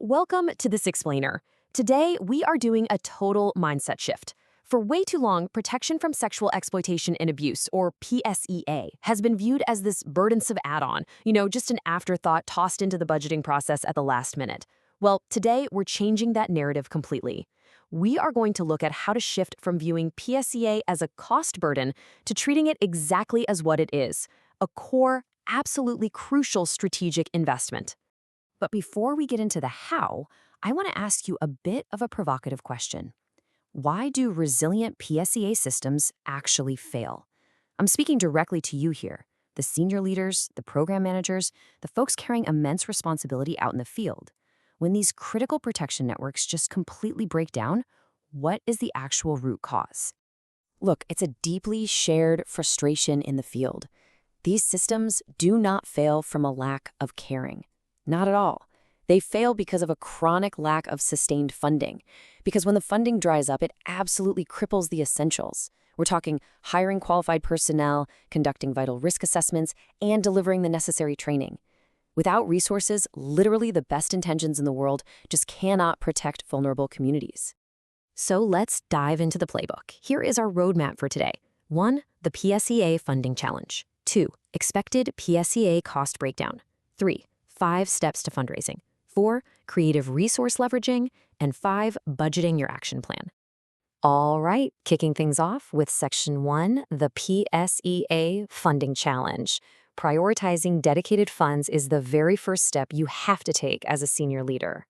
Welcome to This Explainer. Today, we are doing a total mindset shift. For way too long, protection from sexual exploitation and abuse, or PSEA, has been viewed as this burdensome add-on, just an afterthought tossed into the budgeting process at the last minute. Well, today, we're changing that narrative completely. We are going to look at how to shift from viewing PSEA as a cost burden to treating it exactly as what it is, a core, absolutely crucial strategic investment. But before we get into the how, I want to ask you a bit of a provocative question. Why do resilient PSEA systems actually fail? I'm speaking directly to you here, the senior leaders, the program managers, the folks carrying immense responsibility out in the field. When these critical protection networks just completely break down, what is the actual root cause? Look, it's a deeply shared frustration in the field. These systems do not fail from a lack of caring. Not at all. They fail because of a chronic lack of sustained funding. Because when the funding dries up, it absolutely cripples the essentials. We're talking hiring qualified personnel, conducting vital risk assessments, and delivering the necessary training. Without resources, literally the best intentions in the world just cannot protect vulnerable communities. So let's dive into the playbook. Here is our roadmap for today. 1. The PSEA funding challenge. 2. Expected PSEA cost breakdown. 3. 5 steps to fundraising. 4. Creative resource leveraging. And 5. Budgeting your action plan. All right, kicking things off with Section 1, the PSEA funding challenge. Prioritizing dedicated funds is the very first step you have to take as a senior leader.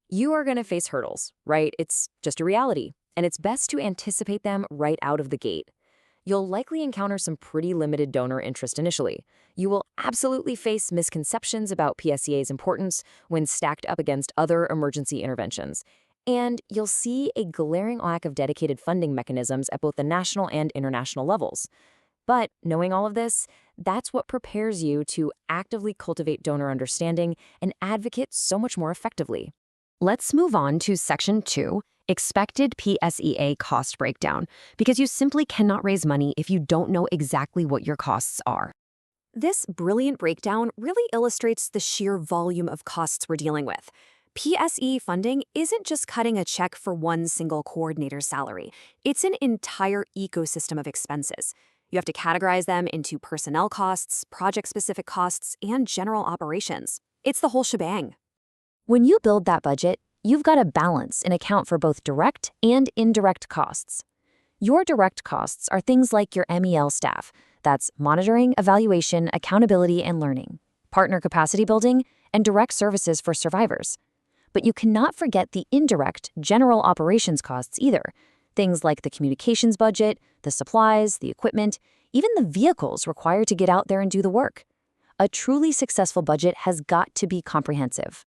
You are going to face hurdles, right? It's just a reality, and it's best to anticipate them right out of the gate. You'll likely encounter some pretty limited donor interest initially. You will absolutely face misconceptions about PSEA's importance when stacked up against other emergency interventions. And you'll see a glaring lack of dedicated funding mechanisms at both the national and international levels. But knowing all of this, that's what prepares you to actively cultivate donor understanding and advocate so much more effectively. Let's move on to Section 2, Expected PSEA Cost Breakdown, because you simply cannot raise money if you don't know exactly what your costs are. This brilliant breakdown really illustrates the sheer volume of costs we're dealing with. PSE funding isn't just cutting a check for one single coordinator's salary. It's an entire ecosystem of expenses. You have to categorize them into personnel costs, project-specific costs, and general operations. It's the whole shebang. When you build that budget, you've got to balance and account for both direct and indirect costs. Your direct costs are things like your MEL staff. That's monitoring, evaluation, accountability, and learning, partner capacity building, and direct services for survivors. But you cannot forget the indirect general operations costs either. Things like the communications budget, the supplies, the equipment, even the vehicles required to get out there and do the work. A truly successful budget has got to be comprehensive.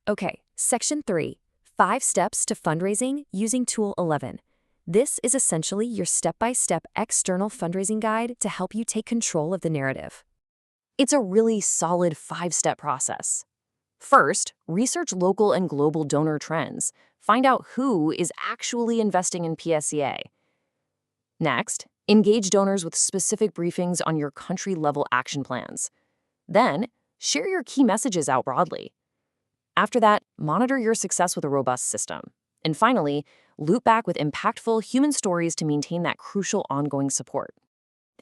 Okay, Section 3, 5 steps to fundraising using Tool 11. This is essentially your step-by-step external fundraising guide to help you take control of the narrative. It's a really solid 5-step process. First, research local and global donor trends. Find out who is actually investing in PSEA. Next, engage donors with specific briefings on your country-level action plans. Then, share your key messages out broadly. After that, monitor your success with a robust system. And finally, loop back with impactful human stories to maintain that crucial ongoing support.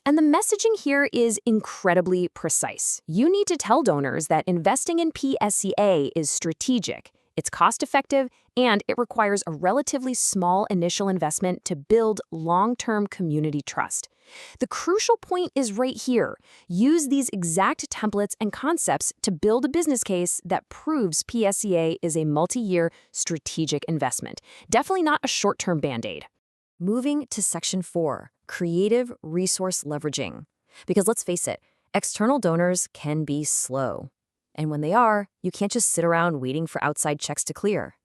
And the messaging here is incredibly precise. You need to tell donors that investing in PSEA is strategic, it's cost-effective, and it requires a relatively small initial investment to build long-term community trust. The crucial point is right here. Use these exact templates and concepts to build a business case that proves PSEA is a multi-year strategic investment, definitely not a short-term Band-Aid. Moving to Section 4, Creative Resource Leveraging. Because let's face it, external donors can be slow. And when they are, you can't just sit around waiting for outside checks to clear.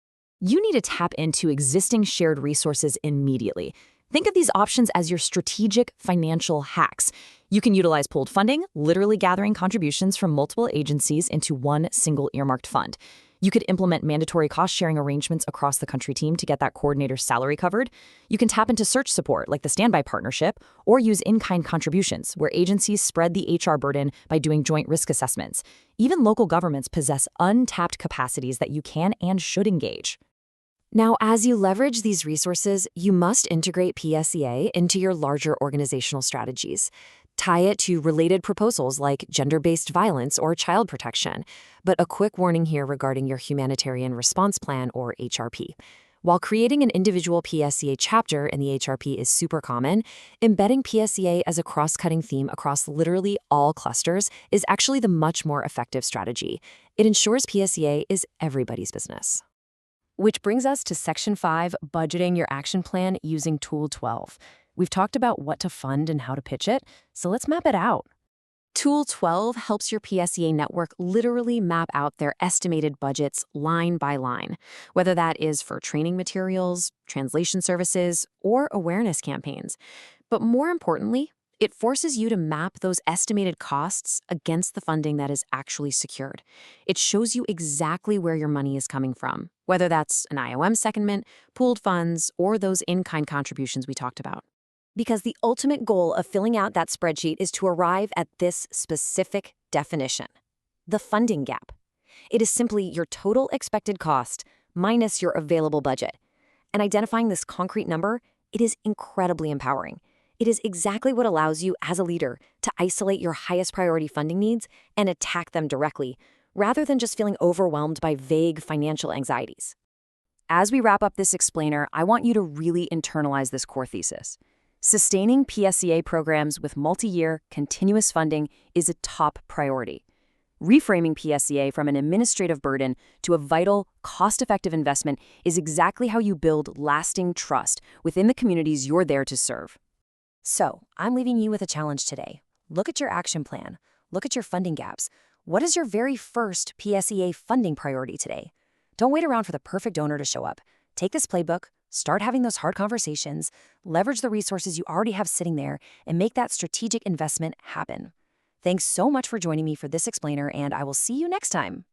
You need to tap into existing shared resources immediately. Think of these options as your strategic financial hacks. You can utilize pooled funding, literally gathering contributions from multiple agencies into one single earmarked fund. You could implement mandatory cost-sharing arrangements across the country team to get that coordinator's salary covered. You can tap into search support, like the Standby Partnership, or use in-kind contributions, where agencies spread the HR burden by doing joint risk assessments. Even local governments possess untapped capacities that you can and should engage. Now, as you leverage these resources, you must integrate PSEA into your larger organizational strategies. Tie it to related proposals like gender-based violence or child protection. But a quick warning here regarding your Humanitarian Response Plan, or HRP. While creating an individual PSEA chapter in the HRP is super common, embedding PSEA as a cross-cutting theme across literally all clusters is actually the much more effective strategy. It ensures PSEA is everybody's business. Which brings us to Section 5, Budgeting Your Action Plan using Tool 12. We've talked about what to fund and how to pitch it, so let's map it out. Tool 12 helps your PSEA network literally map out their estimated budgets line by line, whether that is for training materials, translation services, or awareness campaigns. But more importantly, it forces you to map those estimated costs against the funding that is actually secured. It shows you exactly where your money is coming from, whether that's an IOM secondment, pooled funds, or those in-kind contributions we talked about. Because the ultimate goal of filling out that spreadsheet is to arrive at this specific definition: the funding gap. It is simply your total expected cost minus your available budget. And identifying this concrete number, it is incredibly empowering. It is exactly what allows you as a leader to isolate your highest priority funding needs and attack them directly, rather than just feeling overwhelmed by vague financial anxieties. As we wrap up this explainer, I want you to really internalize this core thesis. Sustaining PSEA programs with multi-year, continuous funding is a top priority. Reframing PSEA from an administrative burden to a vital, cost-effective investment is exactly how you build lasting trust within the communities you're there to serve. So, I'm leaving you with a challenge today. Look at your action plan. Look at your funding gaps. What is your very first PSEA funding priority today? Don't wait around for the perfect donor to show up. Take this playbook, start having those hard conversations, leverage the resources you already have sitting there, and make that strategic investment happen. Thanks so much for joining me for this explainer, and I will see you next time.